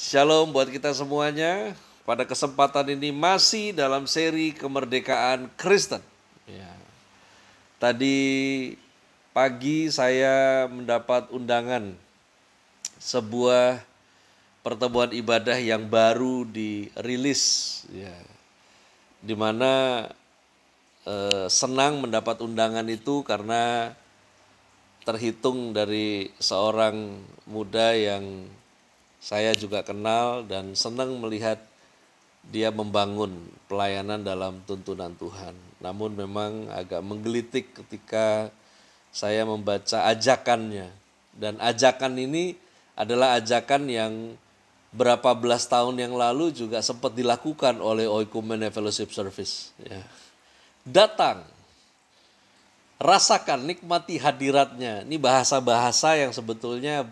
Shalom buat kita semuanya. Pada kesempatan ini masih dalam seri kemerdekaan Kristen. Ya. Tadi pagi saya mendapat undangan sebuah pertemuan ibadah yang baru dirilis, ya, di mana senang mendapat undangan itu karena terhitung dari seorang muda yang saya juga kenal dan senang melihat dia membangun pelayanan dalam tuntunan Tuhan. Namun memang agak menggelitik ketika saya membaca ajakannya. Dan ajakan ini adalah ajakan yang berapa belas tahun yang lalu juga sempat dilakukan oleh Oikumene Fellowship Service. Ya. Datang, rasakan, nikmati hadiratnya. Ini bahasa-bahasa yang sebetulnya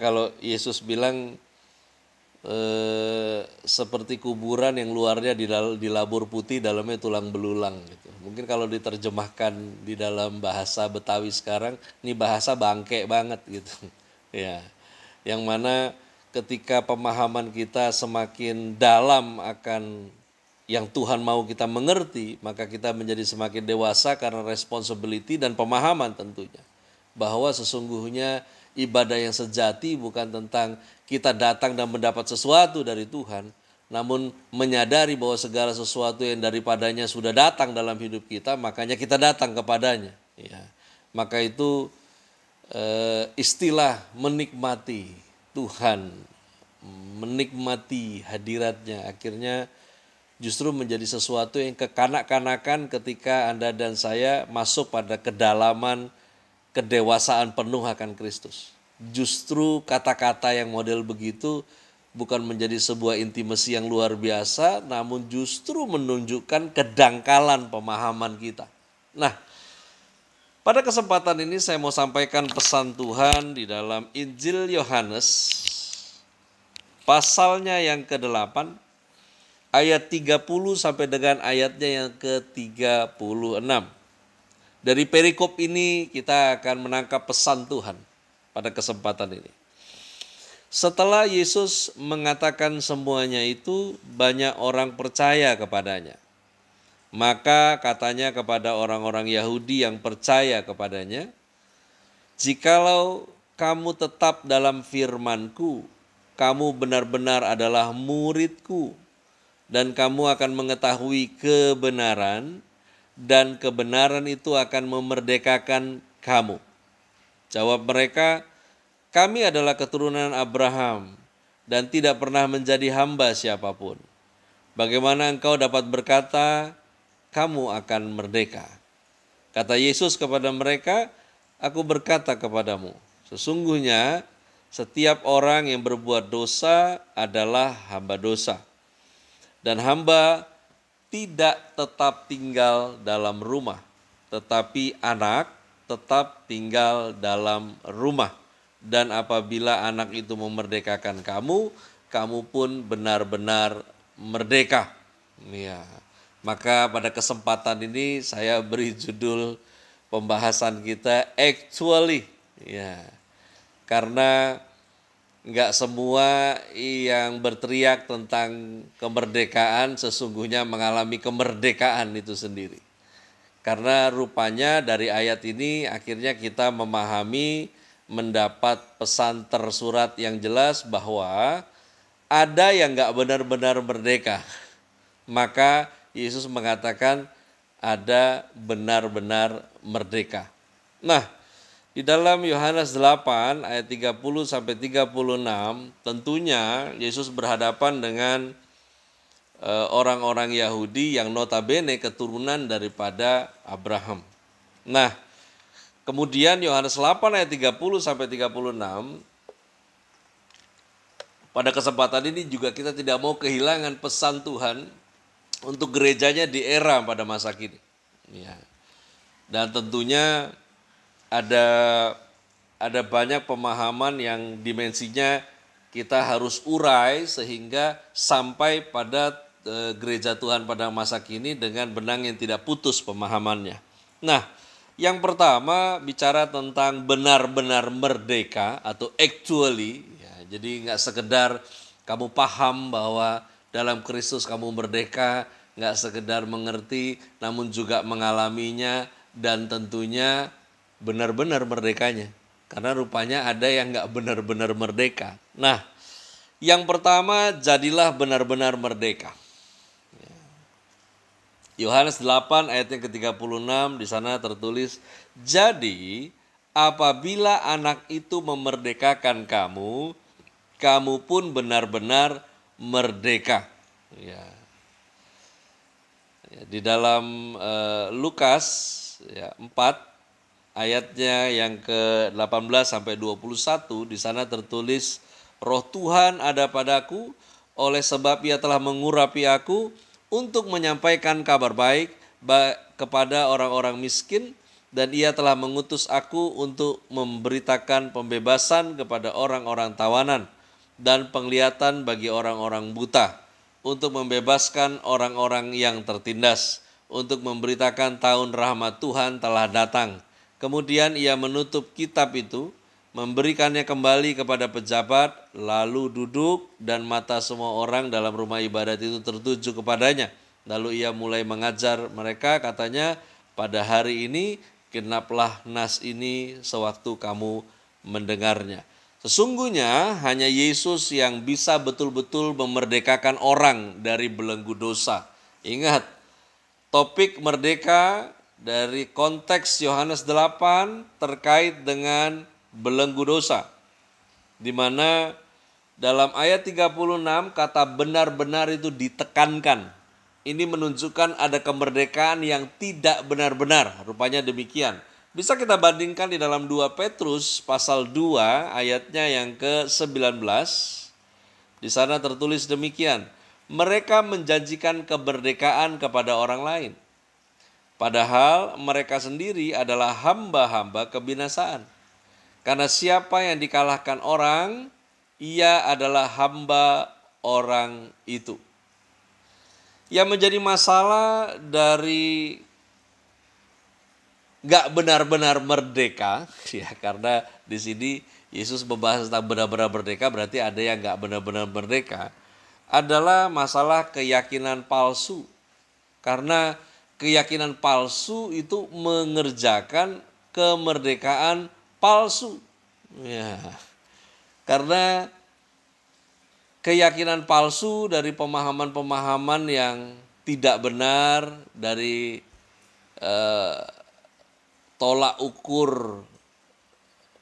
kalau Yesus bilang seperti kuburan yang luarnya dilabur putih, dalamnya tulang belulang gitu. Mungkin kalau diterjemahkan di dalam bahasa Betawi sekarang, ini bahasa bangke banget gitu. Ya. Yang mana ketika pemahaman kita semakin dalam akan yang Tuhan mau kita mengerti, maka kita menjadi semakin dewasa karena responsibility dan pemahaman tentunya. Bahwa sesungguhnya ibadah yang sejati bukan tentang kita datang dan mendapat sesuatu dari Tuhan, namun menyadari bahwa segala sesuatu yang daripadanya sudah datang dalam hidup kita, makanya kita datang kepadanya. Ya. Maka itu istilah menikmati Tuhan, menikmati hadiratnya, akhirnya justru menjadi sesuatu yang kekanak-kanakan ketika Anda dan saya masuk pada kedalaman kedewasaan penuh akan Kristus. Justru kata-kata yang model begitu bukan menjadi sebuah intimasi yang luar biasa, namun justru menunjukkan kedangkalan pemahaman kita. Nah, pada kesempatan ini saya mau sampaikan pesan Tuhan di dalam Injil Yohanes, pasalnya yang ke-8, ayat 30 sampai dengan ayatnya yang ke-36. Dari perikop ini kita akan menangkap pesan Tuhan pada kesempatan ini. Setelah Yesus mengatakan semuanya itu, banyak orang percaya kepadanya. Maka katanya kepada orang-orang Yahudi yang percaya kepadanya, "Jikalau kamu tetap dalam firman-Ku, kamu benar-benar adalah murid-Ku, dan kamu akan mengetahui kebenaran, dan kebenaran itu akan memerdekakan kamu." Jawab mereka, "Kami adalah keturunan Abraham dan tidak pernah menjadi hamba siapapun. Bagaimana engkau dapat berkata, kamu akan merdeka?" Kata Yesus kepada mereka, "Aku berkata kepadamu, sesungguhnya setiap orang yang berbuat dosa adalah hamba dosa. Dan hamba tidak tetap tinggal dalam rumah, tetapi anak tetap tinggal dalam rumah. Dan apabila anak itu memerdekakan kamu, kamu pun benar-benar merdeka." Ya. Maka pada kesempatan ini saya beri judul pembahasan kita actually. Ya. Karena enggak semua yang berteriak tentang kemerdekaan sesungguhnya mengalami kemerdekaan itu sendiri. Karena rupanya dari ayat ini akhirnya kita memahami, mendapat pesan tersurat yang jelas bahwa ada yang enggak benar-benar merdeka. Maka Yesus mengatakan ada benar-benar merdeka. Nah, di dalam Yohanes 8 ayat 30 sampai 36 tentunya Yesus berhadapan dengan orang-orang Yahudi yang notabene keturunan daripada Abraham. Nah, kemudian Yohanes 8 ayat 30 sampai 36, pada kesempatan ini juga kita tidak mau kehilangan pesan Tuhan untuk gerejanya di era pada masa kini. Ya. Dan tentunya ada banyak pemahaman yang dimensinya kita harus urai sehingga sampai pada gereja Tuhan pada masa kini dengan benang yang tidak putus pemahamannya. Nah, yang pertama bicara tentang benar-benar merdeka atau actually, ya, Jadi nggak sekedar kamu paham bahwa dalam Kristus kamu merdeka, nggak sekedar mengerti, namun juga mengalaminya dan tentunya benar-benar merdekanya. Karena rupanya ada yang nggak benar-benar merdeka. Nah, yang pertama, jadilah benar-benar merdeka. Yohanes 8 ayat yang ke-36 di sana tertulis, jadi apabila anak itu memerdekakan kamu, kamu pun benar-benar merdeka. Ya. Di dalam Lukas 4 ayatnya yang ke-18 sampai 21 di sana tertulis, Roh Tuhan ada padaku, oleh sebab Ia telah mengurapi aku untuk menyampaikan kabar baik kepada orang-orang miskin, dan Ia telah mengutus aku untuk memberitakan pembebasan kepada orang-orang tawanan dan penglihatan bagi orang-orang buta, untuk membebaskan orang-orang yang tertindas, untuk memberitakan tahun rahmat Tuhan telah datang. Kemudian Ia menutup kitab itu, memberikannya kembali kepada pejabat, lalu duduk dan mata semua orang dalam rumah ibadat itu tertuju kepadanya. Lalu Ia mulai mengajar mereka, katanya, pada hari ini genaplah nas ini sewaktu kamu mendengarnya. Sesungguhnya hanya Yesus yang bisa betul-betul memerdekakan orang dari belenggu dosa. Ingat, topik merdeka dari konteks Yohanes 8 terkait dengan belenggu dosa. Di mana dalam ayat 36 kata benar-benar itu ditekankan. Ini menunjukkan ada kemerdekaan yang tidak benar-benar, rupanya demikian. Bisa kita bandingkan di dalam 2 Petrus pasal 2 ayatnya yang ke-19. Di sana tertulis demikian, mereka menjanjikan kemerdekaan kepada orang lain, padahal mereka sendiri adalah hamba-hamba kebinasaan. Karena siapa yang dikalahkan orang, ia adalah hamba orang itu. Yang menjadi masalah dari gak benar-benar merdeka, ya, karena di sini Yesus membahas tentang benar-benar merdeka, berarti ada yang gak benar-benar merdeka, adalah masalah keyakinan palsu. Karena keyakinan palsu itu mengerjakan kemerdekaan palsu. Ya. Karena keyakinan palsu dari pemahaman-pemahaman yang tidak benar, dari tolak ukur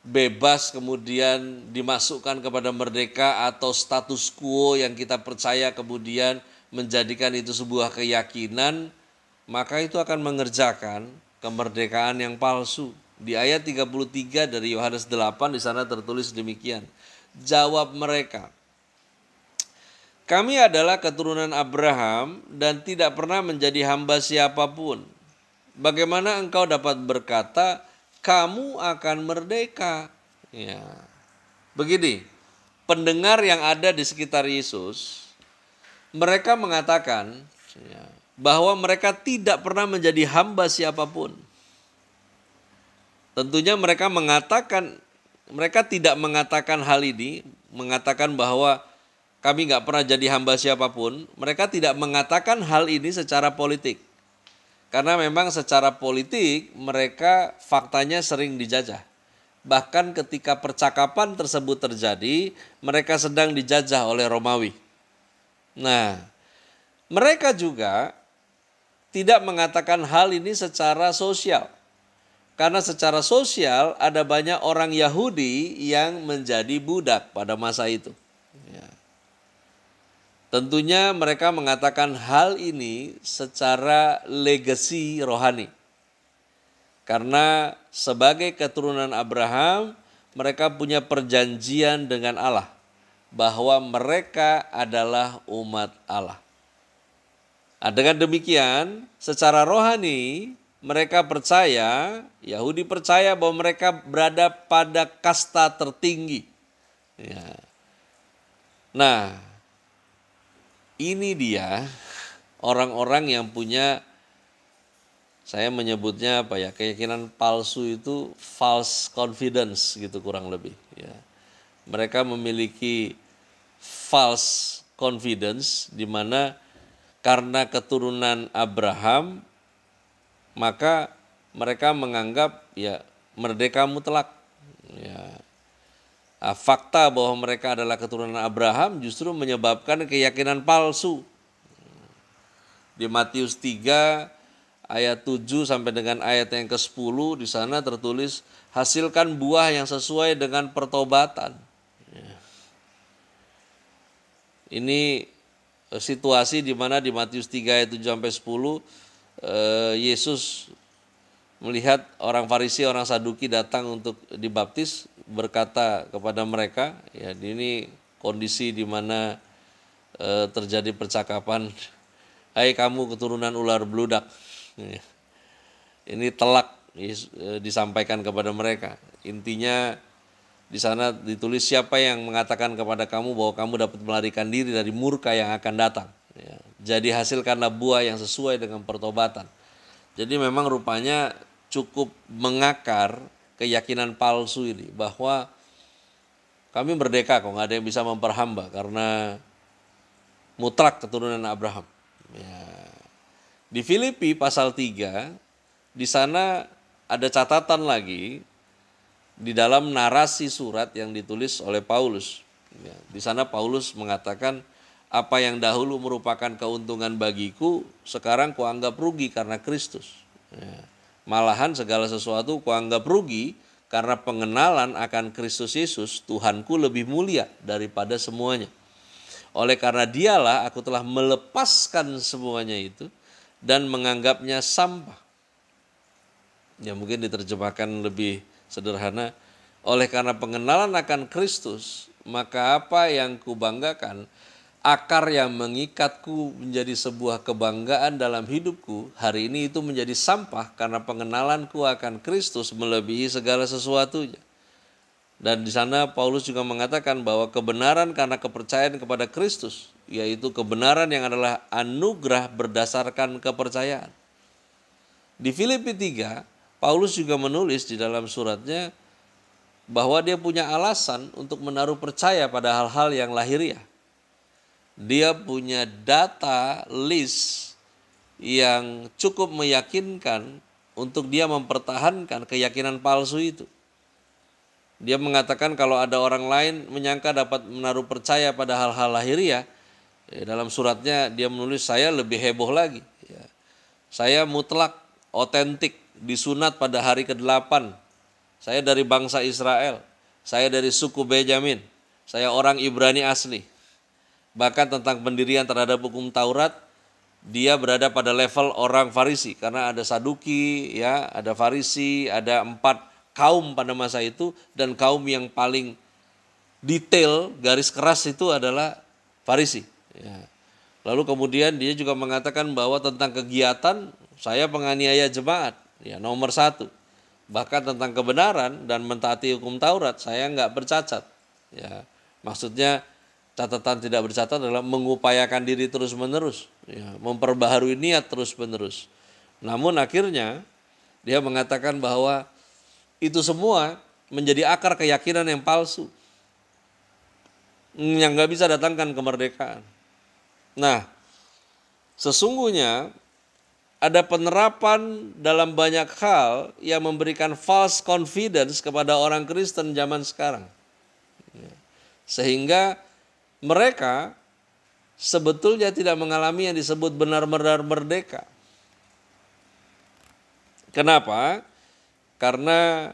bebas kemudian dimasukkan kepada merdeka, atau status quo yang kita percaya kemudian menjadikan itu sebuah keyakinan, maka itu akan mengerjakan kemerdekaan yang palsu. Di ayat 33 dari Yohanes 8 di sana tertulis demikian. Jawab mereka, kami adalah keturunan Abraham dan tidak pernah menjadi hamba siapapun. Bagaimana engkau dapat berkata, kamu akan merdeka? Ya. Begini, pendengar yang ada di sekitar Yesus, mereka mengatakan bahwa mereka tidak pernah menjadi hamba siapapun. Tentunya mereka tidak mengatakan hal ini, mengatakan bahwa kami nggak pernah jadi hamba siapapun. Mereka tidak mengatakan hal ini secara politik. Karena memang secara politik mereka faktanya sering dijajah. Bahkan ketika percakapan tersebut terjadi, mereka sedang dijajah oleh Romawi. Nah, mereka juga tidak mengatakan hal ini secara sosial. Karena secara sosial ada banyak orang Yahudi yang menjadi budak pada masa itu. Ya. Tentunya mereka mengatakan hal ini secara legasi rohani. Karena sebagai keturunan Abraham, mereka punya perjanjian dengan Allah bahwa mereka adalah umat Allah. Nah, dengan demikian, secara rohani mereka percaya, Yahudi percaya bahwa mereka berada pada kasta tertinggi. Ya. Nah, ini dia orang-orang yang punya, saya menyebutnya keyakinan palsu itu false confidence gitu kurang lebih. Ya. Mereka memiliki false confidence, di mana karena keturunan Abraham maka mereka menganggap ya merdeka mutlak. Ya. Fakta bahwa mereka adalah keturunan Abraham justru menyebabkan keyakinan palsu. Di Matius 3 ayat 7 sampai dengan ayat yang ke-10 di sana tertulis, hasilkan buah yang sesuai dengan pertobatan. Ini situasi di mana di Matius 3 ayat 7 sampai 10 Yesus melihat orang Farisi, orang Saduki datang untuk dibaptis, berkata kepada mereka, ya ini kondisi di mana terjadi percakapan, hai kamu keturunan ular beludak. Ini telak disampaikan kepada mereka. Intinya di sana ditulis, siapa yang mengatakan kepada kamu bahwa kamu dapat melarikan diri dari murka yang akan datang. Ya, jadi hasilkanlah buah yang sesuai dengan pertobatan. Jadi memang rupanya cukup mengakar keyakinan palsu ini, bahwa kami merdeka kok, nggak ada yang bisa memperhamba karena mutlak keturunan Abraham. Ya. Di Filipi pasal 3, di sana ada catatan lagi di dalam narasi surat yang ditulis oleh Paulus. Ya, di sana Paulus mengatakan, apa yang dahulu merupakan keuntungan bagiku, sekarang kuanggap rugi karena Kristus. Ya. Malahan segala sesuatu kuanggap rugi karena pengenalan akan Kristus Yesus, Tuhanku, lebih mulia daripada semuanya. Oleh karena dialah aku telah melepaskan semuanya itu dan menganggapnya sampah. Ya mungkin diterjemahkan lebih sederhana, oleh karena pengenalan akan Kristus, maka apa yang kubanggakan, akar yang mengikatku menjadi sebuah kebanggaan dalam hidupku, hari ini itu menjadi sampah karena pengenalanku akan Kristus melebihi segala sesuatunya. Dan di sana Paulus juga mengatakan bahwa kebenaran karena kepercayaan kepada Kristus, yaitu kebenaran yang adalah anugerah berdasarkan kepercayaan. Di Filipi 3, Paulus juga menulis di dalam suratnya bahwa dia punya alasan untuk menaruh percaya pada hal-hal yang lahiriah. Dia punya data list yang cukup meyakinkan untuk dia mempertahankan keyakinan palsu itu. Dia mengatakan kalau ada orang lain menyangka dapat menaruh percaya pada hal-hal lahiriah, dalam suratnya dia menulis, saya lebih heboh lagi. Saya mutlak, otentik, disunat pada hari ke-8. Saya dari bangsa Israel. Saya dari suku Benyamin. Saya orang Ibrani asli. Bahkan tentang pendirian terhadap hukum Taurat, dia berada pada level orang Farisi. Karena ada Saduki, ya, ada Farisi, ada 4 kaum pada masa itu, dan kaum yang paling detail, garis keras itu adalah Farisi. Ya. Lalu kemudian dia juga mengatakan bahwa tentang kegiatan, saya penganiaya jemaat, ya nomor 1. Bahkan tentang kebenaran dan mentaati hukum Taurat, saya nggak bercacat. Ya, maksudnya catatan tidak bercatat adalah mengupayakan diri terus-menerus, ya, memperbaharui niat terus-menerus. Namun akhirnya dia mengatakan bahwa itu semua menjadi akar keyakinan yang palsu, yang nggak bisa datangkan kemerdekaan. Nah, sesungguhnya ada penerapan dalam banyak hal yang memberikan false confidence kepada orang Kristen zaman sekarang. Sehingga mereka sebetulnya tidak mengalami yang disebut benar-benar merdeka. Kenapa? Karena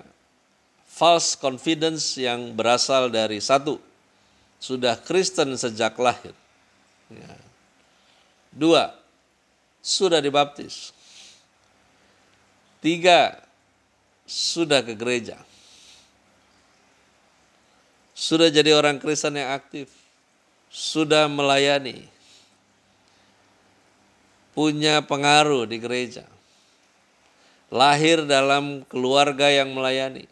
false confidence yang berasal dari 1, sudah Kristen sejak lahir. 2, sudah dibaptis. 3, sudah ke gereja. Sudah jadi orang Kristen yang aktif. Sudah melayani. Punya pengaruh di gereja. Lahir dalam keluarga yang melayani.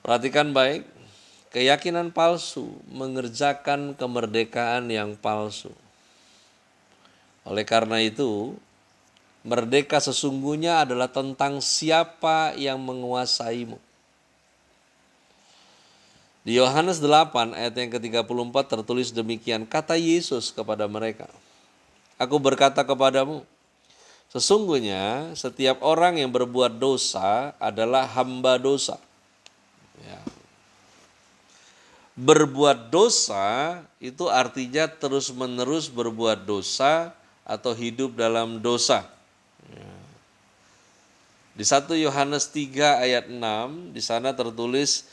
Perhatikan baik, keyakinan palsu mengerjakan kemerdekaan yang palsu. Oleh karena itu, merdeka sesungguhnya adalah tentang siapa yang menguasaimu. Di Yohanes 8 ayat yang ke-34 tertulis demikian, kata Yesus kepada mereka, aku berkata kepadamu, sesungguhnya setiap orang yang berbuat dosa adalah hamba dosa. Ya. Berbuat dosa itu artinya terus-menerus berbuat dosa atau hidup dalam dosa. Di 1 Yohanes 3 ayat 6 di sana tertulis,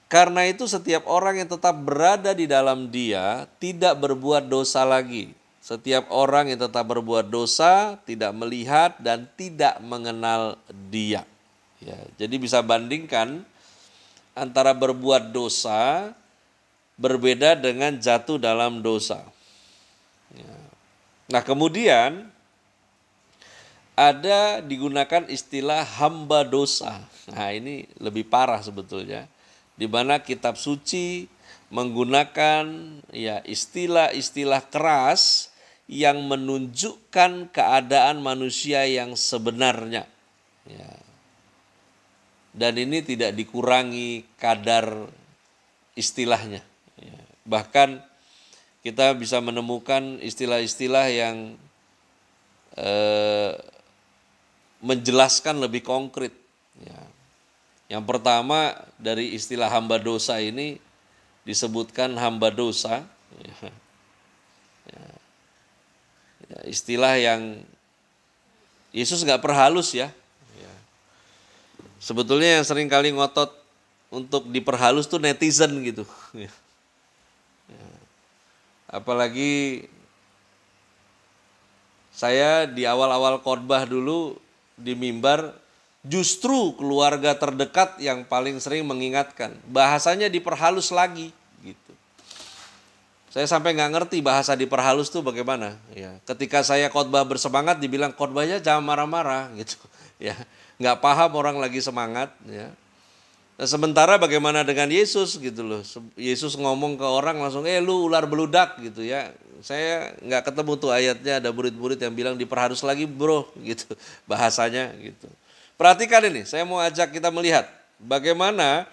karena itu setiap orang yang tetap berada di dalam Dia tidak berbuat dosa lagi. Setiap orang yang tetap berbuat dosa tidak melihat dan tidak mengenal Dia. Ya, jadi bisa bandingkan antara berbuat dosa berbeda dengan jatuh dalam dosa. Ya. Nah, kemudian ada digunakan istilah hamba dosa. Nah, ini lebih parah sebetulnya, di mana kitab suci menggunakan ya istilah-istilah keras yang menunjukkan keadaan manusia yang sebenarnya. Ya. Dan ini tidak dikurangi kadar istilahnya. Ya. Bahkan kita bisa menemukan istilah-istilah yang menjelaskan lebih konkret. Ya. Yang pertama dari istilah hamba dosa ini disebutkan hamba dosa. Ya. Ya, istilah yang Yesus nggak perhalus ya. Ya. Sebetulnya yang sering kali ngotot untuk diperhalus tuh netizen gitu. Ya. Ya. Apalagi saya di awal-awal khotbah dulu di mimbar, justru keluarga terdekat yang paling sering mengingatkan. Bahasanya diperhalus lagi gitu. Saya sampai nggak ngerti bahasa diperhalus tuh bagaimana. Ya, ketika saya khotbah bersemangat dibilang khotbahnya jangan marah-marah gitu. Ya, nggak paham orang lagi semangat. Ya. Nah, sementara bagaimana dengan Yesus gitu loh. Yesus ngomong ke orang langsung, lu ular beludak gitu ya. Saya nggak ketemu tuh ayatnya, ada murid-murid yang bilang diperhalus lagi bro gitu bahasanya gitu. Perhatikan ini, saya mau ajak kita melihat bagaimana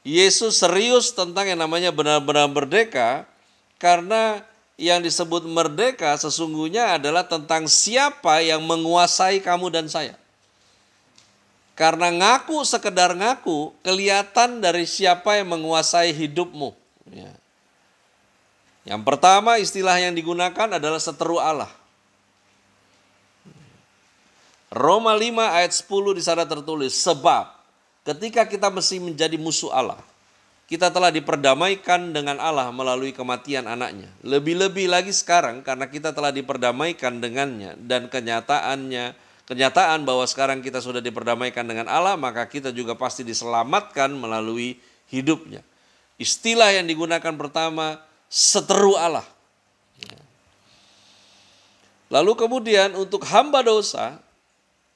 Yesus serius tentang yang namanya benar-benar merdeka, karena yang disebut merdeka sesungguhnya adalah tentang siapa yang menguasai kamu dan saya. Karena ngaku sekedar ngaku, kelihatan dari siapa yang menguasai hidupmu. Ya. Yang pertama istilah yang digunakan adalah seteru Allah. Roma 5 ayat 10 di sana tertulis, sebab ketika kita mesti menjadi musuh Allah, kita telah diperdamaikan dengan Allah melalui kematian anaknya. Lebih-lebih lagi sekarang karena kita telah diperdamaikan dengannya dan kenyataan bahwa sekarang kita sudah diperdamaikan dengan Allah, maka kita juga pasti diselamatkan melalui hidupnya. Istilah yang digunakan pertama, seteru Allah. Lalu kemudian untuk hamba dosa,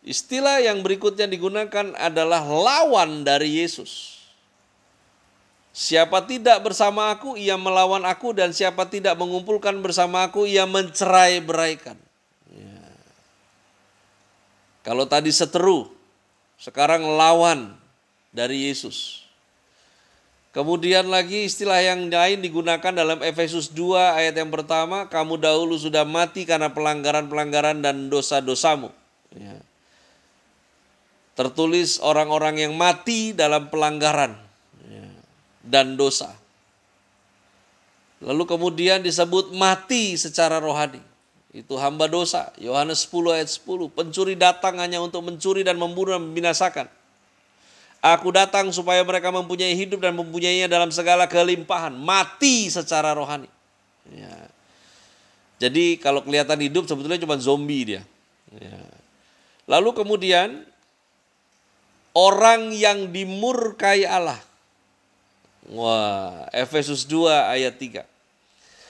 istilah yang berikutnya digunakan adalah lawan dari Yesus. Siapa tidak bersama aku, ia melawan aku, dan siapa tidak mengumpulkan bersama aku, ia mencerai-beraikan. Ya. Kalau tadi seteru, sekarang lawan dari Yesus. Kemudian lagi istilah yang lain digunakan dalam Efesus 2 ayat yang pertama, kamu dahulu sudah mati karena pelanggaran-pelanggaran dan dosa-dosamu. Ya. Tertulis orang-orang yang mati dalam pelanggaran dan dosa. Lalu kemudian disebut mati secara rohani. Itu hamba dosa. Yohanes 10 ayat 10. Pencuri datang hanya untuk mencuri dan membunuh dan membinasakan. Aku datang supaya mereka mempunyai hidup dan mempunyainya dalam segala kelimpahan. Mati secara rohani. Ya. Jadi kalau kelihatan hidup sebetulnya cuma zombie dia. Ya. Lalu kemudian orang yang dimurkai Allah. Wah, Efesus 2 ayat 3.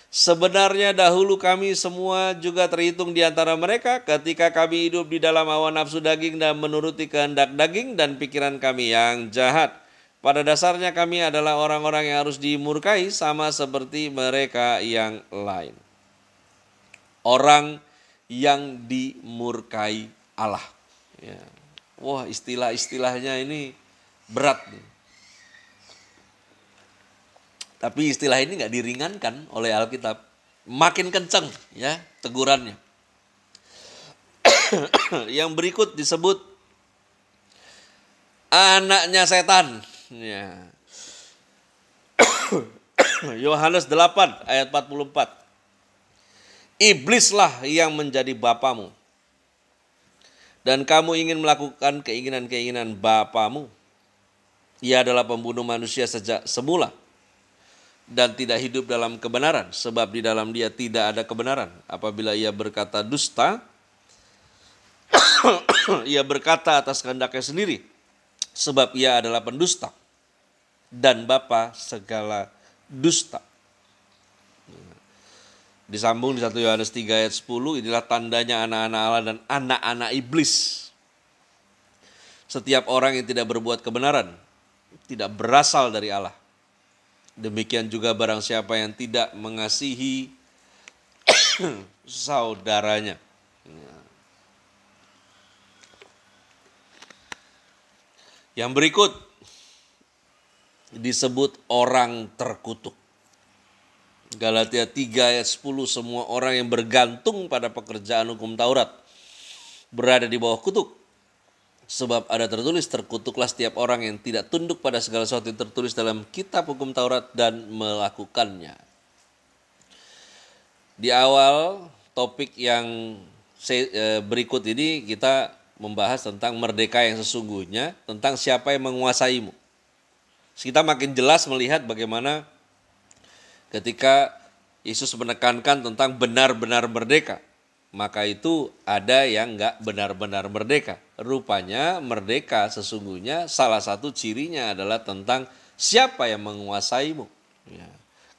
Sebenarnya dahulu kami semua juga terhitung di antara mereka ketika kami hidup di dalam hawa nafsu daging dan menuruti kehendak daging dan pikiran kami yang jahat. Pada dasarnya kami adalah orang-orang yang harus dimurkai sama seperti mereka yang lain. Orang yang dimurkai Allah. Ya. Wah, istilah-istilahnya ini berat nih. Tapi istilah ini nggak diringankan oleh Alkitab. Makin kencang ya tegurannya. Yang berikut disebut anaknya setan. Ya. Yohanes 8 ayat 44. Iblislah yang menjadi bapamu. Dan kamu ingin melakukan keinginan-keinginan bapamu. Ia adalah pembunuh manusia sejak semula dan tidak hidup dalam kebenaran, sebab di dalam dia tidak ada kebenaran. Apabila ia berkata dusta, ia berkata atas kehendaknya sendiri, sebab ia adalah pendusta dan bapa segala dusta. Disambung di 1 Yohanes 3 ayat 10, inilah tandanya anak-anak Allah dan anak-anak iblis. Setiap orang yang tidak berbuat kebenaran tidak berasal dari Allah. Demikian juga barang siapa yang tidak mengasihi saudaranya. Yang berikut disebut orang terkutuk. Galatia 3 ayat 10, semua orang yang bergantung pada pekerjaan hukum Taurat berada di bawah kutuk. Sebab ada tertulis, terkutuklah setiap orang yang tidak tunduk pada segala sesuatu yang tertulis dalam kitab hukum Taurat dan melakukannya. Di awal topik yang berikut ini kita membahas tentang merdeka yang sesungguhnya, tentang siapa yang menguasaimu. Kita makin jelas melihat bagaimana ketika Yesus menekankan tentang benar-benar merdeka, maka itu ada yang enggak benar-benar merdeka. Rupanya merdeka sesungguhnya salah satu cirinya adalah tentang siapa yang menguasaimu. Ya.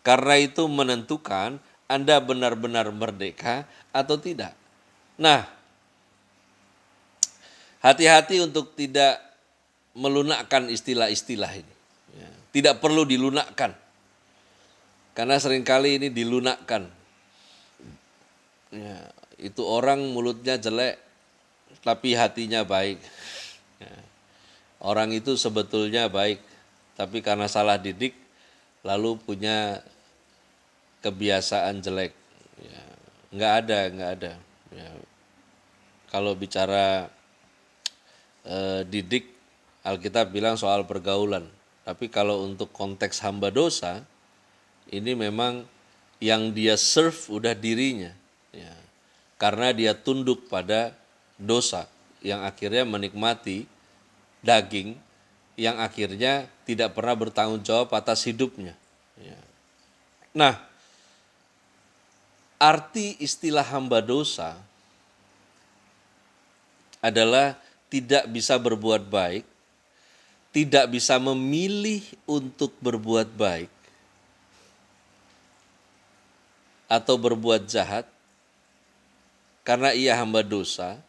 Karena itu menentukan Anda benar-benar merdeka atau tidak. Nah, hati-hati untuk tidak melunakkan istilah-istilah ini. Ya. Tidak perlu dilunakkan. Karena seringkali ini dilunakkan. Ya. Itu orang mulutnya jelek, tapi hatinya baik. Orang itu sebetulnya baik, tapi karena salah didik, lalu punya kebiasaan jelek. Nggak ada. Ya. Kalau bicara didik, Alkitab bilang soal pergaulan. Tapi kalau untuk konteks hamba dosa, ini memang yang dia serve udah dirinya. Ya. Karena dia tunduk pada dosa yang akhirnya menikmati daging yang akhirnya tidak pernah bertanggung jawab atas hidupnya. Ya. Nah, arti istilah hamba dosa adalah tidak bisa berbuat baik, tidak bisa memilih untuk berbuat baik atau berbuat jahat, karena ia hamba dosa,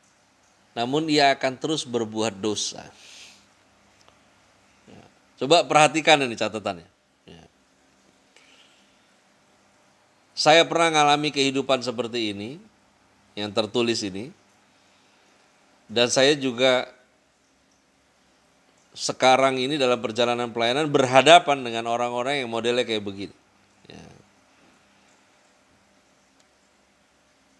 namun ia akan terus berbuat dosa. Ya. Coba perhatikan ini catatannya. Ya. Saya pernah mengalami kehidupan seperti ini, yang tertulis ini, dan saya juga sekarang ini dalam perjalanan pelayanan berhadapan dengan orang-orang yang modelnya kayak begini. Ya.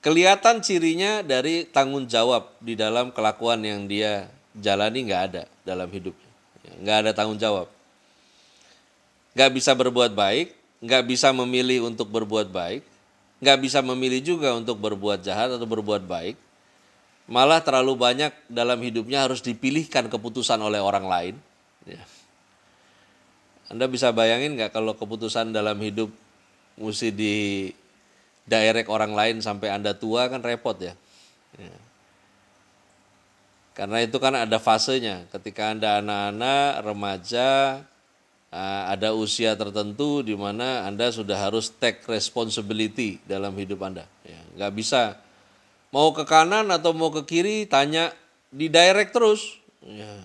Kelihatan cirinya dari tanggung jawab di dalam kelakuan yang dia jalani nggak ada dalam hidupnya. Nggak ada tanggung jawab. Nggak bisa berbuat baik, nggak bisa memilih untuk berbuat baik, nggak bisa memilih juga untuk berbuat jahat atau berbuat baik. Malah terlalu banyak dalam hidupnya harus dipilihkan keputusan oleh orang lain. Ya. Anda bisa bayangin nggak kalau keputusan dalam hidup mesti di direct orang lain sampai Anda tua, kan repot ya. Ya. Karena itu kan ada fasenya, ketika Anda anak-anak, remaja, ada usia tertentu di mana Anda sudah harus take responsibility dalam hidup Anda. Ya, nggak bisa mau ke kanan atau mau ke kiri tanya di direct terus. Ya.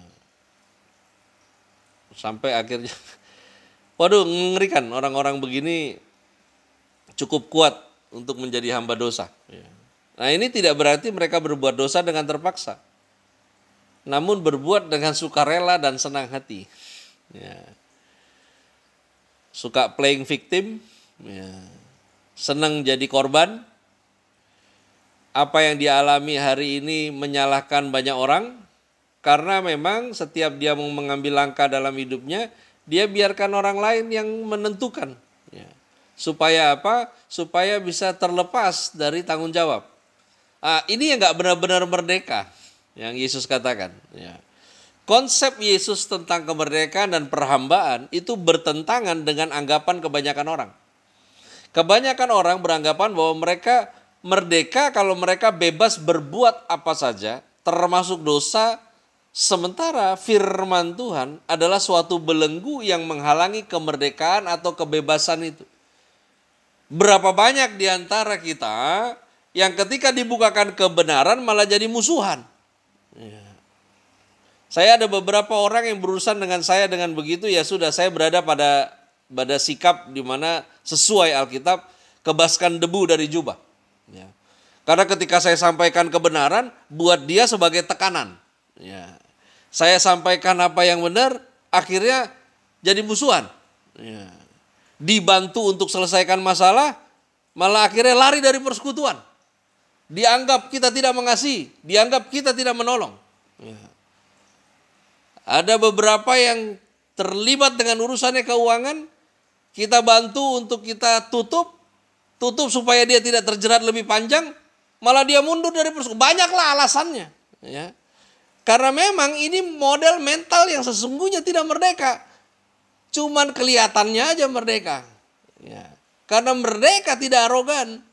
Sampai akhirnya, waduh mengerikan, orang-orang begini cukup kuat untuk menjadi hamba dosa. Nah, ini tidak berarti mereka berbuat dosa dengan terpaksa, namun berbuat dengan sukarela dan senang hati. Ya. suka playing victim, ya, senang jadi korban. Apa yang dia alami hari ini menyalahkan banyak orang, karena memang setiap dia mau mengambil langkah dalam hidupnya, dia biarkan orang lain yang menentukan. Ya. Supaya apa? Supaya bisa terlepas dari tanggung jawab. Ini yang nggak benar-benar merdeka, yang Yesus katakan. Ya. Konsep Yesus tentang kemerdekaan dan perhambaan itu bertentangan dengan anggapan kebanyakan orang. Kebanyakan orang beranggapan bahwa mereka merdeka kalau mereka bebas berbuat apa saja, termasuk dosa, sementara firman Tuhan adalah suatu belenggu yang menghalangi kemerdekaan atau kebebasan itu. Berapa banyak di antara kita yang ketika dibukakan kebenaran malah jadi musuhan. Ya. Saya ada beberapa orang yang berurusan dengan saya dengan begitu, ya sudah, saya berada pada sikap di mana sesuai Alkitab, kebaskan debu dari jubah. Ya. Karena ketika saya sampaikan kebenaran, buat dia sebagai tekanan. Ya. Saya sampaikan apa yang benar, akhirnya jadi musuhan. Ya. Dibantu untuk selesaikan masalah, malah akhirnya lari dari persekutuan. Dianggap kita tidak mengasihi, dianggap kita tidak menolong. Ya. Ada beberapa yang terlibat dengan urusannya keuangan, kita bantu untuk kita tutup supaya dia tidak terjerat lebih panjang, malah dia mundur dari persekutuan. Banyaklah alasannya. Ya. Karena memang ini model mental yang sesungguhnya tidak merdeka. Cuman kelihatannya aja merdeka. Ya. Karena merdeka tidak arogan.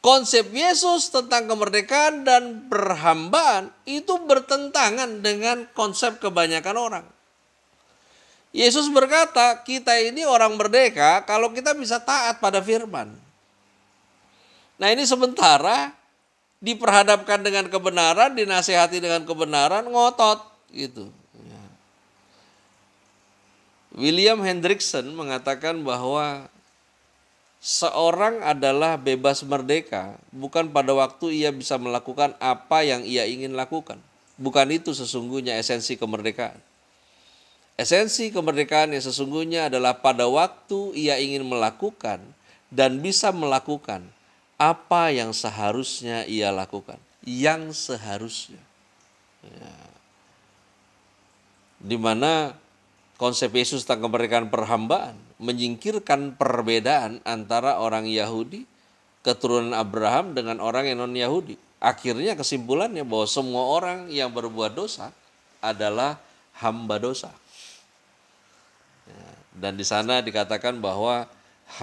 Konsep Yesus tentang kemerdekaan dan perhambaan itu bertentangan dengan konsep kebanyakan orang. Yesus berkata, kita ini orang merdeka kalau kita bisa taat pada firman. Nah, ini sementara diperhadapkan dengan kebenaran, dinasehati dengan kebenaran, ngotot gitu. William Hendrickson mengatakan bahwa seorang adalah bebas merdeka bukan pada waktu ia bisa melakukan apa yang ia ingin lakukan. Bukan itu sesungguhnya esensi kemerdekaan. Esensi kemerdekaan yang sesungguhnya adalah pada waktu ia ingin melakukan dan bisa melakukan apa yang seharusnya ia lakukan. Yang seharusnya. Ya. Di mana konsep Yesus tentang kemerdekaan perhambaan menyingkirkan perbedaan antara orang Yahudi, keturunan Abraham dengan orang yang non-Yahudi. Akhirnya kesimpulannya bahwa semua orang yang berbuat dosa adalah hamba dosa. Ya, dan di sana dikatakan bahwa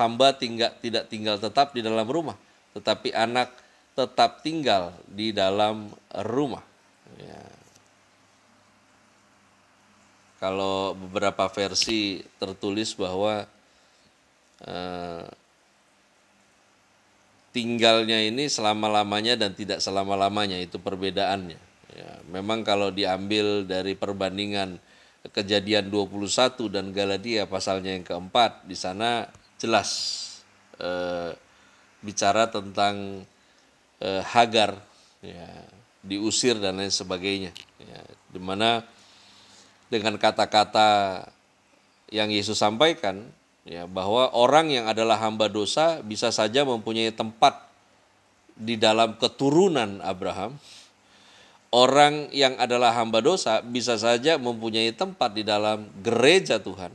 hamba tidak tinggal tetap di dalam rumah, tetapi anak tetap tinggal di dalam rumah. Ya. Kalau beberapa versi tertulis bahwa tinggalnya ini selama-lamanya dan tidak selama-lamanya, itu perbedaannya. Ya, memang kalau diambil dari perbandingan Kejadian 21 dan Galatia pasalnya yang keempat, di sana jelas bicara tentang Hagar, ya, diusir dan lain sebagainya. Ya, di mana dengan kata-kata yang Yesus sampaikan, ya, bahwa orang yang adalah hamba dosa bisa saja mempunyai tempat di dalam keturunan Abraham. Orang yang adalah hamba dosa bisa saja mempunyai tempat di dalam gereja Tuhan.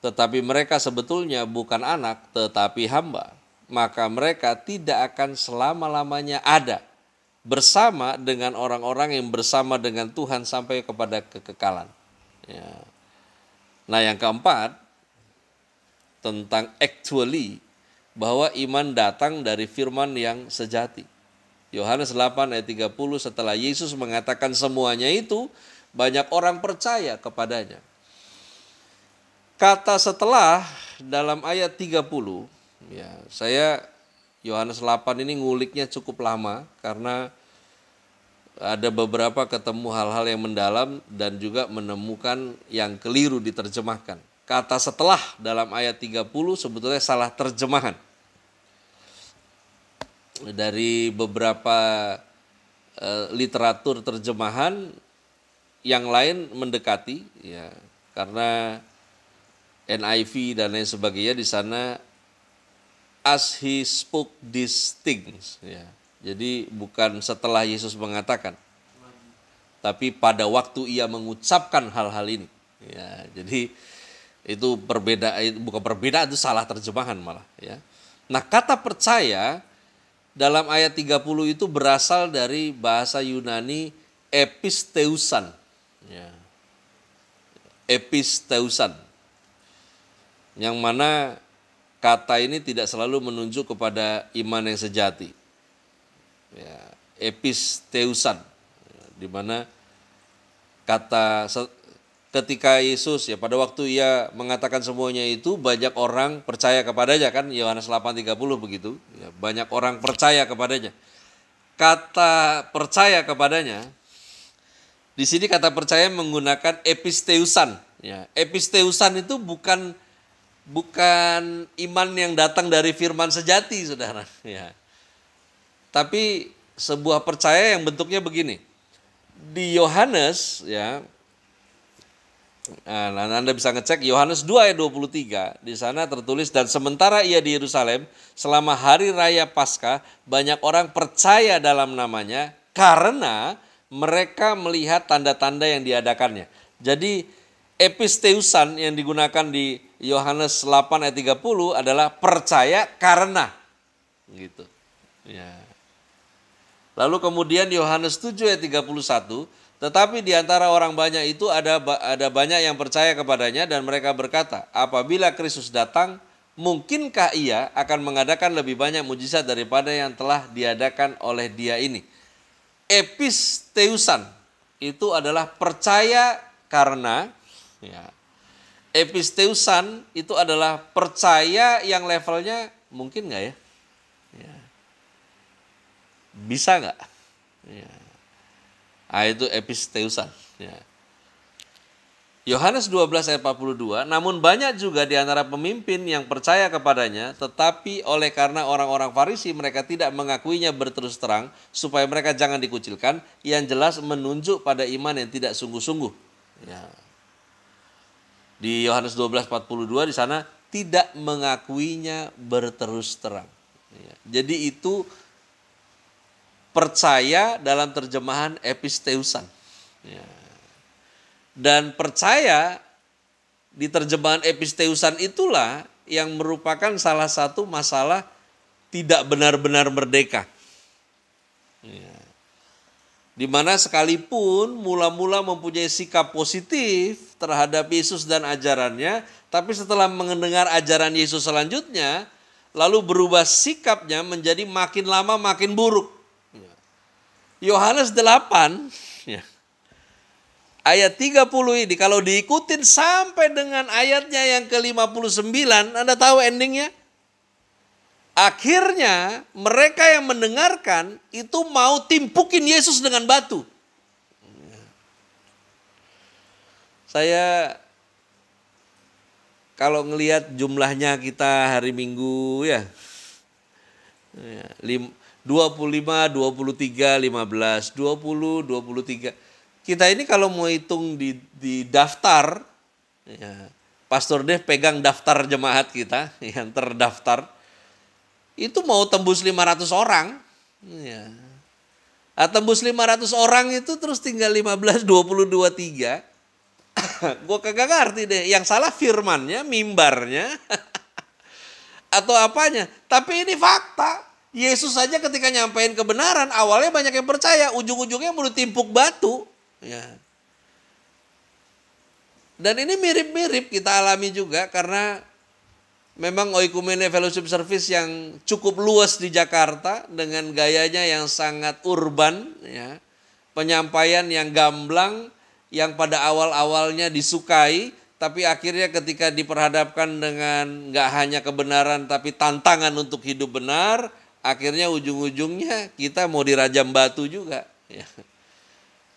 Tetapi mereka sebetulnya bukan anak tetapi hamba. Maka mereka tidak akan selama-lamanya ada bersama dengan orang-orang yang bersama dengan Tuhan sampai kepada kekekalan. Ya. Nah, yang keempat tentang actually, bahwa iman datang dari firman yang sejati. Yohanes 8 ayat 30, setelah Yesus mengatakan semuanya itu, banyak orang percaya kepadanya. Kata setelah dalam ayat 30, ya, saya Yohanes 8 ini nguliknya cukup lama karena ada beberapa ketemu hal-hal yang mendalam dan juga menemukan yang keliru diterjemahkan. Kata setelah dalam ayat 30 sebetulnya salah terjemahan. Dari beberapa literatur terjemahan yang lain mendekati, ya, karena NIV dan lain sebagainya di sana as he spoke these things, ya. Jadi bukan setelah Yesus mengatakan, tapi pada waktu ia mengucapkan hal-hal ini. Ya, jadi itu bukan perbedaan, itu salah terjemahan malah, ya. Nah, kata percaya dalam ayat 30 itu berasal dari bahasa Yunani episteusan, ya. Episteusan, yang mana kata ini tidak selalu menunjuk kepada iman yang sejati. Ya, episteusan, di mana ketika Yesus, ya, pada waktu ia mengatakan semuanya itu, banyak orang percaya kepadanya, kan Yohanes 8:30 begitu, ya, banyak orang percaya kepadanya. Kata percaya kepadanya di sini, kata percaya menggunakan episteusan, ya. Episteusan itu bukan iman yang datang dari firman sejati, saudara, ya. Tapi sebuah percaya yang bentuknya begini. Di Yohanes, ya, nah, Anda bisa ngecek Yohanes 2 ayat 23, di sana tertulis, dan sementara ia di Yerusalem selama hari raya Paskah, banyak orang percaya dalam namanya karena mereka melihat tanda-tanda yang diadakannya. Jadi episteusan yang digunakan di Yohanes 8 ayat 30 adalah percaya karena, gitu, ya. Lalu kemudian Yohanes 7 ayat 31, tetapi di antara orang banyak itu ada banyak yang percaya kepadanya, dan mereka berkata, apabila Kristus datang, mungkinkah ia akan mengadakan lebih banyak mujizat daripada yang telah diadakan oleh dia ini. Episteusan itu adalah percaya karena, ya. Episteusan itu adalah percaya yang levelnya mungkin nggak, ya? Ya. Bisa nggak? Ya. Nah, itu episteusan, ya. Yohanes 12 ayat 42, namun banyak juga di antara pemimpin yang percaya kepadanya, tetapi oleh karena orang-orang Farisi mereka tidak mengakuinya berterus terang, supaya mereka jangan dikucilkan, yang jelas menunjuk pada iman yang tidak sungguh-sungguh. Ya. Di Yohanes 12:42 di sana tidak mengakuinya berterus terang. Ya. Jadi itu percaya dalam terjemahan episteusan, ya. Dan percaya di terjemahan episteusan itulah yang merupakan salah satu masalah tidak benar-benar merdeka, ya. Di mana sekalipun mula-mula mempunyai sikap positif terhadap Yesus dan ajarannya, tapi setelah mendengar ajaran Yesus selanjutnya, lalu berubah sikapnya menjadi makin lama makin buruk. Yohanes 8, ya, ayat 30 ini kalau diikutin sampai dengan ayatnya yang ke-59, Anda tahu endingnya? Akhirnya mereka yang mendengarkan itu mau timpukin Yesus dengan batu. Saya kalau ngelihat jumlahnya kita hari Minggu, ya, 25, 23, 15, 20, 23. Kita ini kalau mau hitung di daftar, ya, Pastor Dev pegang daftar jemaat kita yang terdaftar, itu mau tembus 500 orang. Ya. Nah, tembus 500 orang itu terus tinggal 15, 20, 23. Gue kagak ngerti deh, yang salah firmannya, mimbarnya, atau apanya. Tapi ini fakta. Yesus saja ketika nyampein kebenaran, awalnya banyak yang percaya, ujung-ujungnya mau ditimpuk batu. Ya. Dan ini mirip-mirip kita alami juga, karena memang Oikumene Fellowship Service yang cukup luas di Jakarta dengan gayanya yang sangat urban, ya. Penyampaian yang gamblang, yang pada awal-awalnya disukai, tapi akhirnya ketika diperhadapkan dengan gak hanya kebenaran tapi tantangan untuk hidup benar, akhirnya ujung-ujungnya kita mau dirajam batu juga, ya.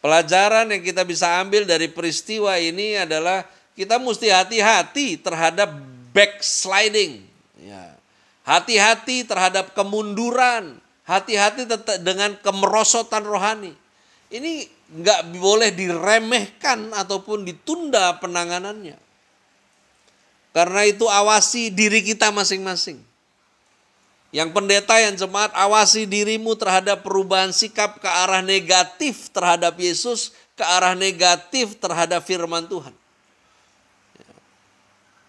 Pelajaran yang kita bisa ambil dari peristiwa ini adalah kita mesti hati-hati terhadap backsliding, ya. Hati-hati terhadap kemunduran, hati-hati dengan kemerosotan rohani. Ini nggak boleh diremehkan ataupun ditunda penanganannya. Karena itu awasi diri kita masing-masing. Yang pendeta, yang jemaat, awasi dirimu terhadap perubahan sikap ke arah negatif terhadap Yesus, ke arah negatif terhadap firman Tuhan.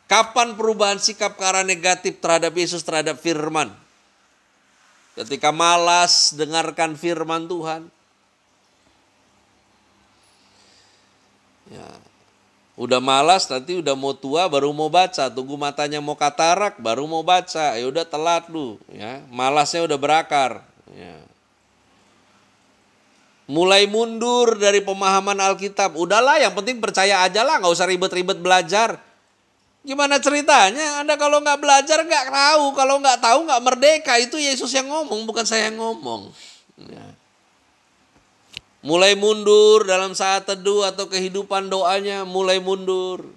Kapan perubahan sikap ke arah negatif terhadap Yesus, terhadap firman? Ketika malas dengarkan firman Tuhan. Ya. Udah malas, nanti udah mau tua baru mau baca, tunggu matanya mau katarak baru mau baca, ya udah telat lu, ya. Malasnya udah berakar, ya. Mulai mundur dari pemahaman Alkitab, udahlah yang penting percaya aja lah, nggak usah ribet-ribet belajar. Gimana ceritanya? Anda kalau nggak belajar nggak tahu, kalau nggak tahu nggak merdeka, itu Yesus yang ngomong, bukan saya yang ngomong. Ya. Mulai mundur dalam saat teduh atau kehidupan doanya, mulai mundur.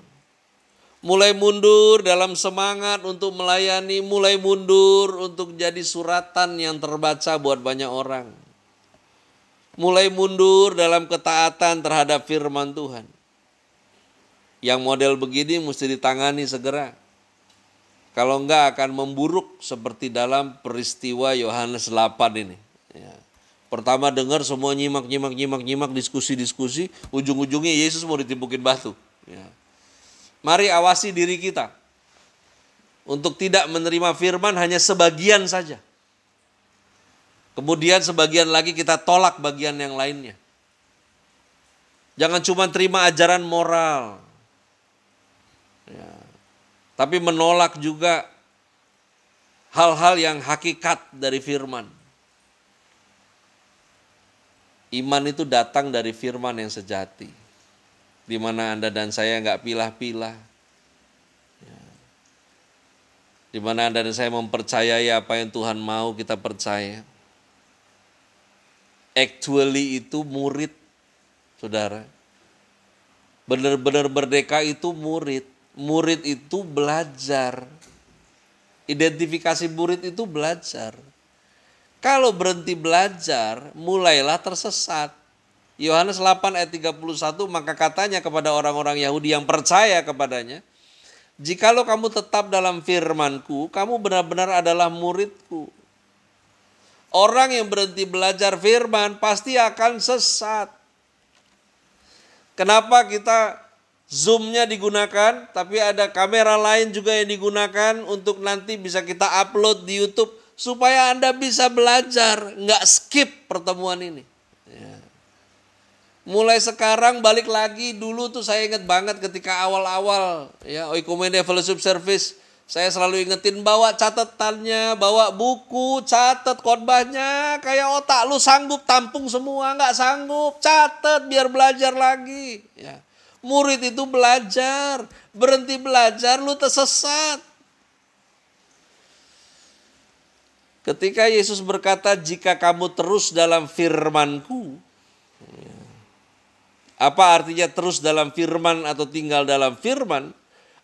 Mulai mundur dalam semangat untuk melayani, mulai mundur untuk jadi suratan yang terbaca buat banyak orang. Mulai mundur dalam ketaatan terhadap firman Tuhan. Yang model begini mesti ditangani segera. Kalau enggak akan memburuk seperti dalam peristiwa Yohanes 8 ini. Ya. Pertama dengar semua nyimak, diskusi, ujung-ujungnya Yesus mau ditimpukin batu. Ya. Mari awasi diri kita untuk tidak menerima firman hanya sebagian saja. Kemudian sebagian lagi kita tolak bagian yang lainnya. Jangan cuma terima ajaran moral. Ya. Tapi menolak juga hal-hal yang hakikat dari firman. Iman itu datang dari firman yang sejati. Di mana Anda dan saya nggak pilah-pilah. Ya. Di mana Anda dan saya mempercayai apa yang Tuhan mau kita percaya. Actually itu murid, saudara. Benar-benar merdeka itu murid. Murid itu belajar. Identifikasi murid itu belajar. Kalau berhenti belajar, mulailah tersesat. Yohanes 8 ayat 31, maka katanya kepada orang-orang Yahudi yang percaya kepadanya, jikalau kamu tetap dalam firman-Ku, kamu benar-benar adalah murid-Ku. Orang yang berhenti belajar firman pasti akan sesat. Kenapa kita Zoom-nya digunakan, tapi ada kamera lain juga yang digunakan untuk nanti bisa kita upload di YouTube. Supaya Anda bisa belajar, nggak skip pertemuan ini. Ya. Mulai sekarang balik lagi, dulu tuh saya ingat banget ketika awal-awal ya Oikumene Fellowship Service, saya selalu ingetin bawa catatannya, bawa buku, catat khotbahnya, kayak otak lu sanggup tampung semua, nggak sanggup, catat biar belajar lagi. Ya. Murid itu belajar, berhenti belajar lu tersesat. Ketika Yesus berkata, jika kamu terus dalam firman-Ku, apa artinya terus dalam firman atau tinggal dalam firman?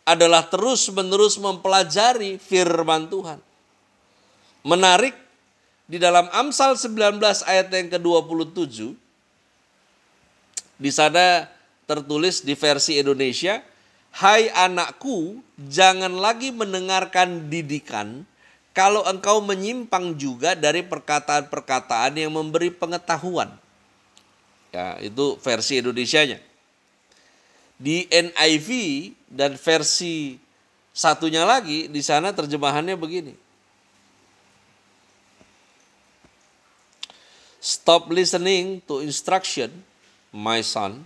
Adalah terus-menerus mempelajari firman Tuhan. Menarik, di dalam Amsal 19 ayat yang ke-27, di sana tertulis di versi Indonesia, hai anakku, jangan lagi mendengarkan didikan, kalau engkau menyimpang juga dari perkataan-perkataan yang memberi pengetahuan. Ya, itu versi Indonesianya. Di NIV dan versi satunya lagi, di sana terjemahannya begini. Stop listening to instruction, my son,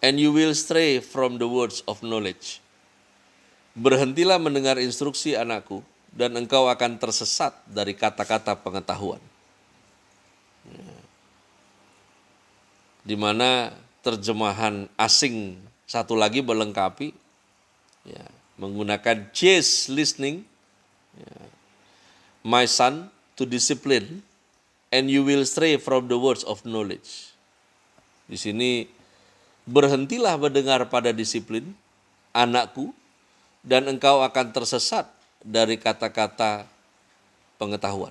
and you will stray from the words of knowledge. Berhentilah mendengar instruksi anakku, dan engkau akan tersesat dari kata-kata pengetahuan. Di mana terjemahan asing satu lagi melengkapi, ya, menggunakan chase listening, ya, my son, to discipline, and you will stray from the words of knowledge. Di sini, berhentilah mendengar pada disiplin, anakku, dan engkau akan tersesat dari kata-kata pengetahuan.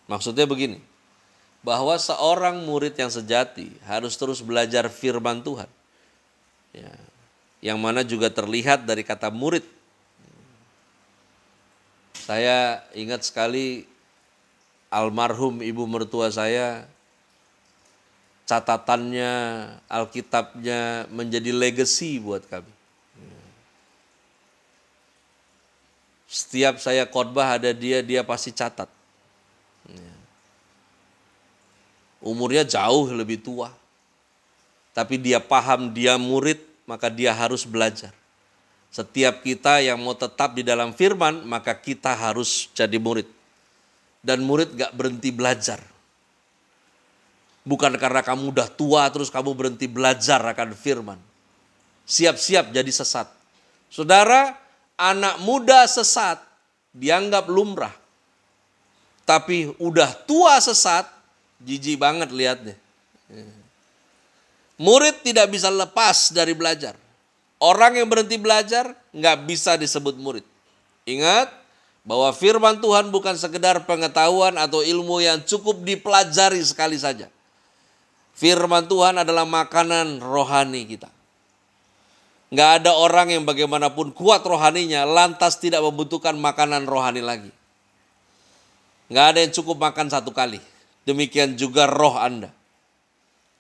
Maksudnya begini, bahwa seorang murid yang sejati harus terus belajar firman Tuhan. Ya. yang mana juga terlihat dari kata murid. Saya ingat sekali almarhum ibu mertua saya, catatannya, Alkitabnya menjadi legacy buat kami. Setiap saya khotbah ada dia pasti catat. Umurnya jauh lebih tua. Tapi dia paham dia murid, maka dia harus belajar. Setiap kita yang mau tetap di dalam firman, maka kita harus jadi murid. Dan murid gak berhenti belajar. Bukan karena kamu udah tua terus kamu berhenti belajar akan firman. Siap-siap jadi sesat. Saudara, anak muda sesat dianggap lumrah. Tapi udah tua sesat, jijik banget lihatnya. Murid tidak bisa lepas dari belajar. Orang yang berhenti belajar nggak bisa disebut murid. Ingat bahwa firman Tuhan bukan sekedar pengetahuan atau ilmu yang cukup dipelajari sekali saja. Firman Tuhan adalah makanan rohani kita. Nggak ada orang yang bagaimanapun kuat rohaninya lantas tidak membutuhkan makanan rohani lagi. Nggak ada yang cukup makan satu kali. Demikian juga roh Anda.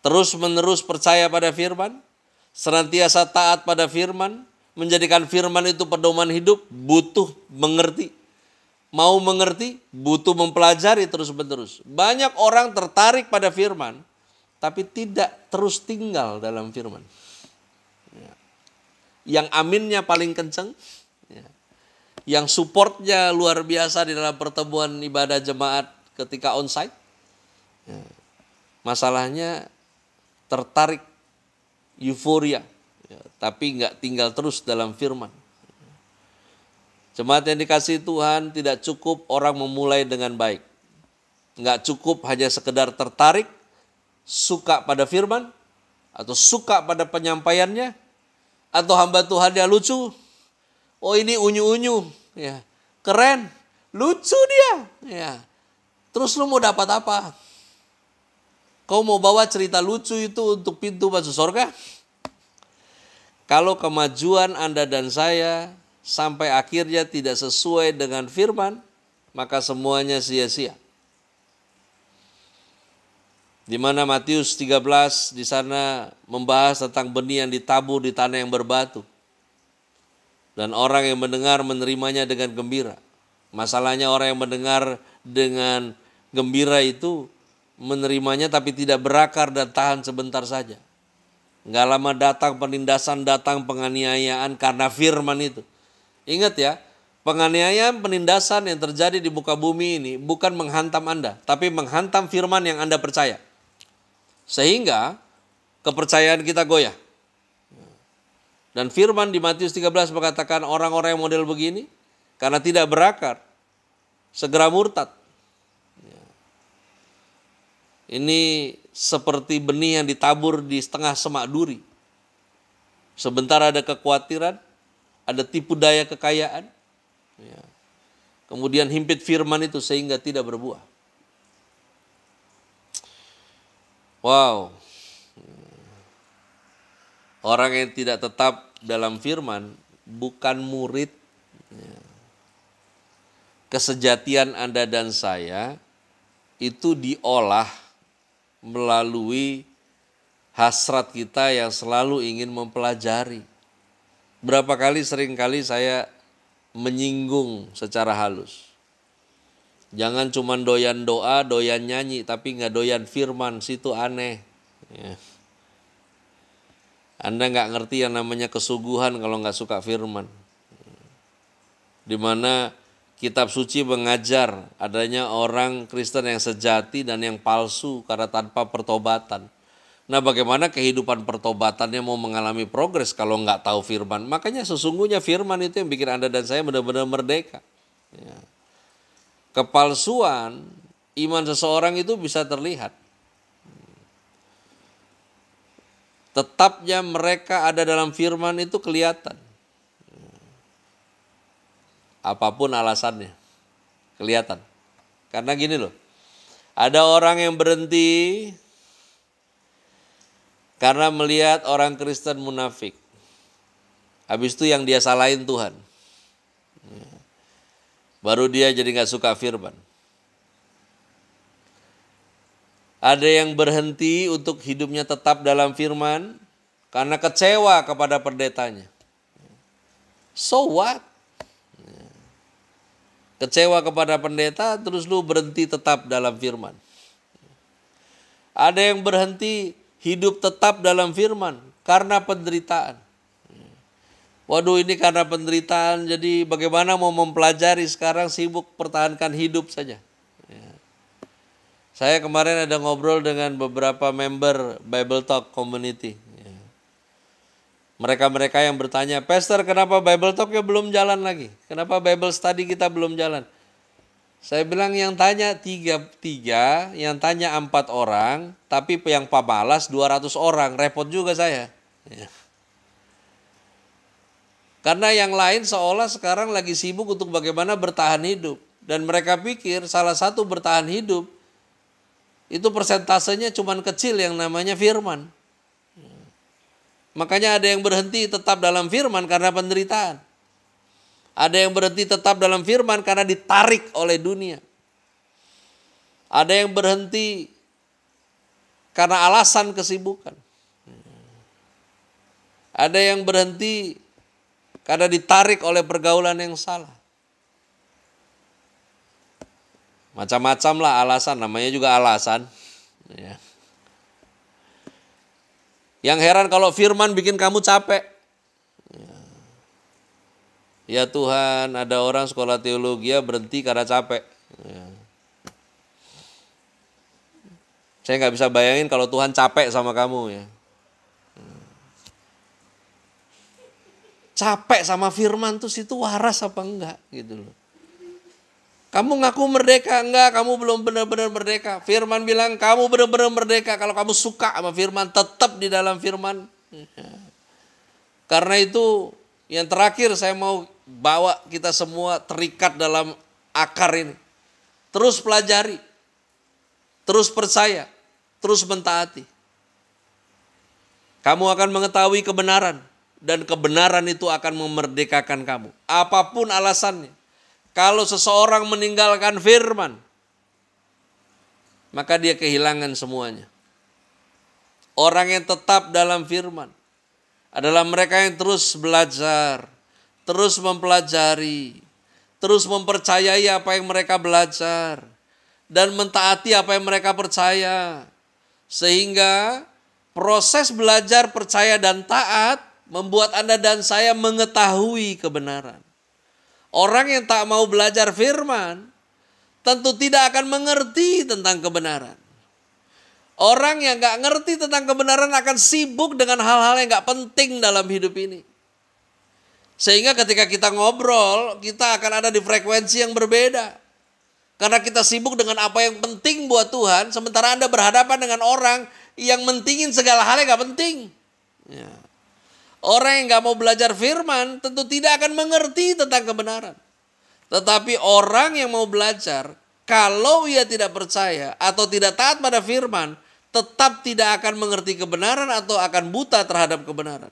Terus menerus percaya pada firman, senantiasa taat pada firman, menjadikan firman itu pedoman hidup, butuh mengerti. Mau mengerti, butuh mempelajari terus-menerus. Banyak orang tertarik pada firman, tapi tidak terus tinggal dalam firman. Yang aminnya paling kenceng, yang supportnya luar biasa di dalam pertemuan ibadah jemaat ketika onsite. Masalahnya tertarik, euforia, tapi nggak tinggal terus dalam firman. Jemaat yang dikasihi Tuhan, tidak cukup orang memulai dengan baik. Nggak cukup hanya sekedar tertarik, suka pada firman, atau suka pada penyampaiannya, atau hamba Tuhannya lucu. Oh ini unyu-unyu, ya, keren, lucu dia. Ya. Terus lu mau dapat apa? Kau mau bawa cerita lucu itu untuk pintu masuk surga? Kalau kemajuan Anda dan saya sampai akhirnya tidak sesuai dengan firman, maka semuanya sia-sia. Di mana Matius 13 di sana membahas tentang benih yang ditabur di tanah yang berbatu. Dan orang yang mendengar menerimanya dengan gembira. Masalahnya orang yang mendengar dengan gembira itu menerimanya tapi tidak berakar dan tahan sebentar saja. Nggak lama datang penindasan, datang penganiayaan karena firman itu. Ingat ya, penganiayaan, penindasan yang terjadi di muka bumi ini bukan menghantam Anda, tapi menghantam firman yang Anda percaya. Sehingga kepercayaan kita goyah. Dan firman di Matius 13 mengatakan orang-orang yang model begini karena tidak berakar, segera murtad. Ini seperti benih yang ditabur di setengah semak duri. Sebentar ada kekhawatiran, ada tipu daya kekayaan. Kemudian himpit firman itu sehingga tidak berbuah. Wow. Orang yang tidak tetap dalam firman bukan murid. Kesejatian Anda dan saya itu diolah melalui hasrat kita yang selalu ingin mempelajari. Berapa kali seringkali saya menyinggung secara halus. Jangan cuma doyan doa, doyan nyanyi, tapi nggak doyan firman, situ aneh. Ya. Anda nggak ngerti yang namanya kesuguhan kalau nggak suka firman. Di mana Kitab suci mengajar adanya orang Kristen yang sejati dan yang palsu karena tanpa pertobatan. Nah, bagaimana kehidupan pertobatannya mau mengalami progres kalau nggak tahu firman? Makanya sesungguhnya firman itu yang bikin Anda dan saya benar-benar merdeka. Ya. Kepalsuan iman seseorang itu bisa terlihat. Tetapnya mereka ada dalam firman itu kelihatan. Apapun alasannya, kelihatan. Karena gini loh, ada orang yang berhenti karena melihat orang Kristen munafik. Habis itu yang dia salahin Tuhan. Baru dia jadi nggak suka firman. Ada yang berhenti untuk hidupnya tetap dalam firman karena kecewa kepada pendetanya. So what? Kecewa kepada pendeta terus lu berhenti tetap dalam firman. Ada yang berhenti hidup tetap dalam firman karena penderitaan. Waduh, ini karena penderitaan, jadi bagaimana mau mempelajari, sekarang sibuk pertahankan hidup saja. Saya kemarin ada ngobrol dengan beberapa member Bible Talk Community. Mereka-mereka yang bertanya, Pastor, kenapa Bible Talk-nya belum jalan lagi? Kenapa Bible Study kita belum jalan? Saya bilang yang tanya tiga, yang tanya 4 orang, tapi yang pemalas 200 orang, repot juga saya. Karena yang lain seolah sekarang lagi sibuk untuk bagaimana bertahan hidup. Dan mereka pikir salah satu bertahan hidup, itu persentasenya cuma kecil yang namanya firman. Makanya ada yang berhenti tetap dalam firman karena penderitaan. Ada yang berhenti tetap dalam firman karena ditarik oleh dunia. Ada yang berhenti karena alasan kesibukan. Ada yang berhenti karena ditarik oleh pergaulan yang salah. Macam-macam lah alasan, namanya juga alasan. Ya. Yang heran kalau firman bikin kamu capek. Ya Tuhan, ada orang sekolah teologi berhenti karena capek. Ya. Saya nggak bisa bayangin kalau Tuhan capek sama kamu ya. Capek sama firman terus itu waras apa enggak gitu loh. Kamu ngaku merdeka, enggak, kamu belum benar-benar merdeka. Firman bilang kamu benar-benar merdeka kalau kamu suka sama firman, tetap di dalam firman. Karena itu yang terakhir saya mau bawa kita semua terikat dalam akar ini. Terus pelajari, terus percaya, terus mentaati. Kamu akan mengetahui kebenaran. Dan kebenaran itu akan memerdekakan kamu. Apapun alasannya. Kalau seseorang meninggalkan firman, maka dia kehilangan semuanya. Orang yang tetap dalam firman adalah mereka yang terus belajar, terus mempelajari, terus mempercayai apa yang mereka belajar, dan mentaati apa yang mereka percaya. Sehingga proses belajar, percaya, dan taat membuat Anda dan saya mengetahui kebenaran. Orang yang tak mau belajar firman tentu tidak akan mengerti tentang kebenaran. Orang yang gak ngerti tentang kebenaran akan sibuk dengan hal-hal yang gak penting dalam hidup ini. Sehingga ketika kita ngobrol, kita akan ada di frekuensi yang berbeda. Karena kita sibuk dengan apa yang penting buat Tuhan, sementara Anda berhadapan dengan orang yang mentingin segala hal yang gak penting. Ya. Orang yang gak mau belajar firman tentu tidak akan mengerti tentang kebenaran. Tetapi orang yang mau belajar, kalau ia tidak percaya atau tidak taat pada firman, tetap tidak akan mengerti kebenaran atau akan buta terhadap kebenaran.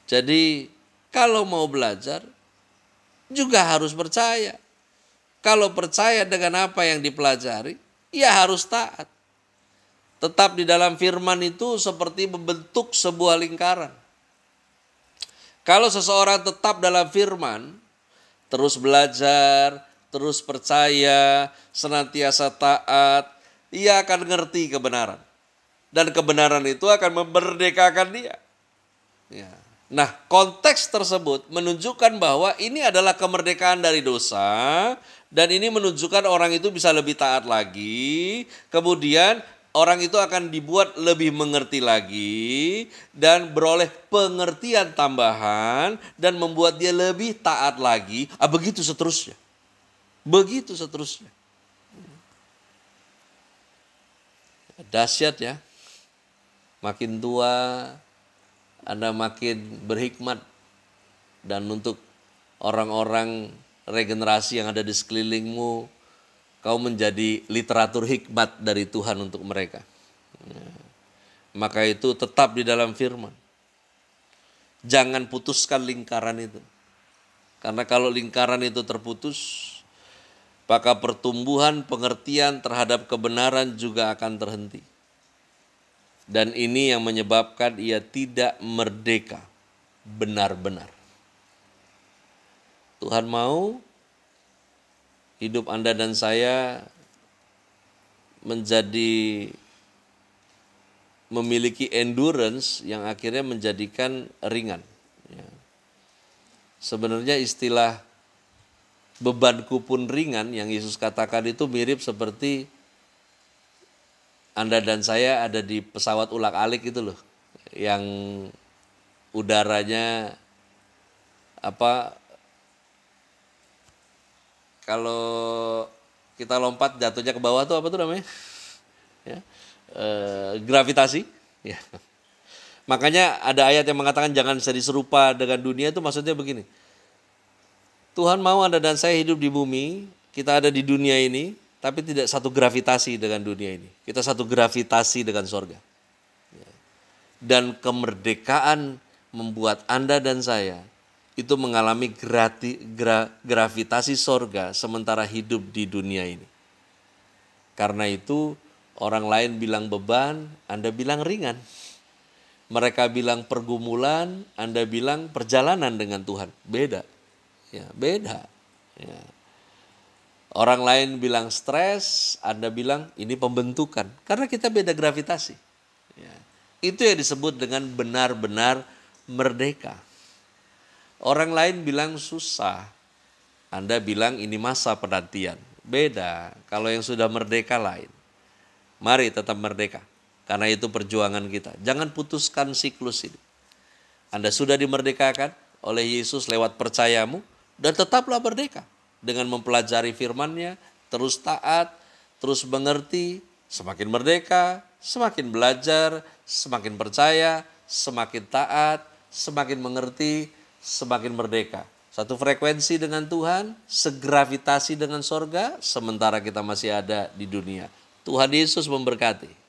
Jadi kalau mau belajar juga harus percaya. Kalau percaya dengan apa yang dipelajari, ya harus taat. Tetap di dalam firman itu seperti membentuk sebuah lingkaran. Kalau seseorang tetap dalam firman, terus belajar, terus percaya, senantiasa taat, ia akan ngerti kebenaran. Dan kebenaran itu akan memerdekakan dia. Ya. Nah, konteks tersebut menunjukkan bahwa ini adalah kemerdekaan dari dosa, dan ini menunjukkan orang itu bisa lebih taat lagi, kemudian orang itu akan dibuat lebih mengerti lagi dan beroleh pengertian tambahan dan membuat dia lebih taat lagi. Begitu seterusnya. Begitu seterusnya. Dahsyat ya. Makin tua, Anda makin berhikmat. Dan untuk orang-orang regenerasi yang ada di sekelilingmu, kau menjadi literatur hikmat dari Tuhan untuk mereka. Maka itu tetap di dalam firman. Jangan putuskan lingkaran itu. Karena kalau lingkaran itu terputus, maka pertumbuhan pengertian terhadap kebenaran juga akan terhenti. Dan ini yang menyebabkan ia tidak merdeka benar-benar. Tuhan mau hidup Anda dan saya menjadi memiliki endurance yang akhirnya menjadikan ringan. Ya. Sebenarnya istilah bebanku pun ringan yang Yesus katakan itu mirip seperti Anda dan saya ada di pesawat ulak-alik itu loh, yang udaranya kalau kita lompat jatuhnya ke bawah tuh apa tuh namanya? Ya. Gravitasi. Ya. Makanya ada ayat yang mengatakan jangan jadi serupa dengan dunia, itu maksudnya begini. Tuhan mau Anda dan saya hidup di bumi, kita ada di dunia ini, tapi tidak satu gravitasi dengan dunia ini. Kita satu gravitasi dengan sorga. Dan kemerdekaan membuat Anda dan saya itu mengalami gravitasi sorga sementara hidup di dunia ini. Karena itu orang lain bilang beban, Anda bilang ringan. Mereka bilang pergumulan, Anda bilang perjalanan dengan Tuhan. Beda. Ya, beda. Ya. Orang lain bilang stres, Anda bilang ini pembentukan. Karena kita beda gravitasi. Ya. Itu yang disebut dengan benar-benar merdeka. Orang lain bilang susah, Anda bilang ini masa penantian. Beda, kalau yang sudah merdeka lain. Mari tetap merdeka, karena itu perjuangan kita. Jangan putuskan siklus ini. Anda sudah dimerdekakan oleh Yesus lewat percayamu, dan tetaplah merdeka. Dengan mempelajari firman-Nya, terus taat, terus mengerti, semakin merdeka, semakin belajar, semakin percaya, semakin taat, semakin mengerti, semakin merdeka. Satu frekuensi dengan Tuhan, segravitasi dengan sorga, sementara kita masih ada di dunia. Tuhan Yesus memberkati.